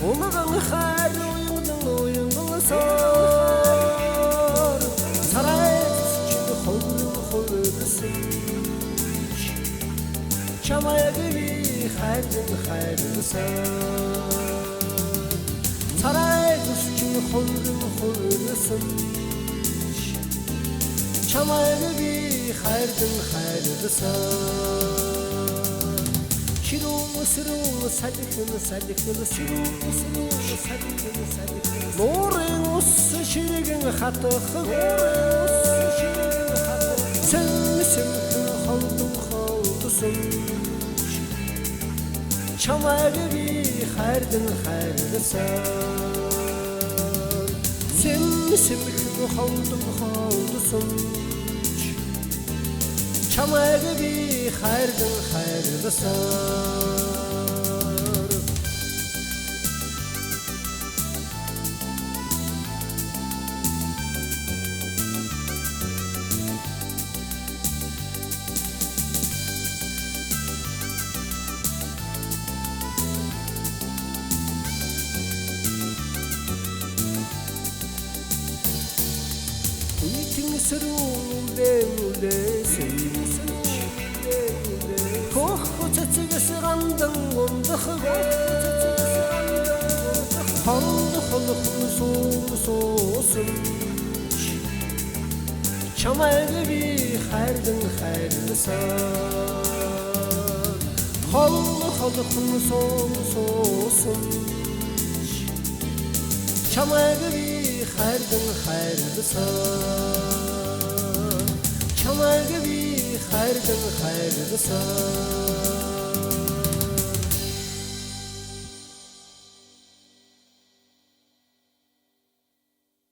Улган хайр уйнган сар сарайс чин хөрсөн чамайгви хайрдан хайрсан сарайс чин хөрсөн чамайгви хайрдан хайрсан Сирун садикын Норын ус ширеген хатыхын Сен мисимкін халдысын Чамайгви хайрдан хайрсан Сен мисимкін халдысын Чамайгви хайрдан хайрсан Кохо цэцэгээс рандан гондохго Ханды холхон суусан Чамайгви хайрдан хайрсан Ханды холхон суусан Чамайгви хайрдан хайрсан Чамайгви хайрдан хайрсан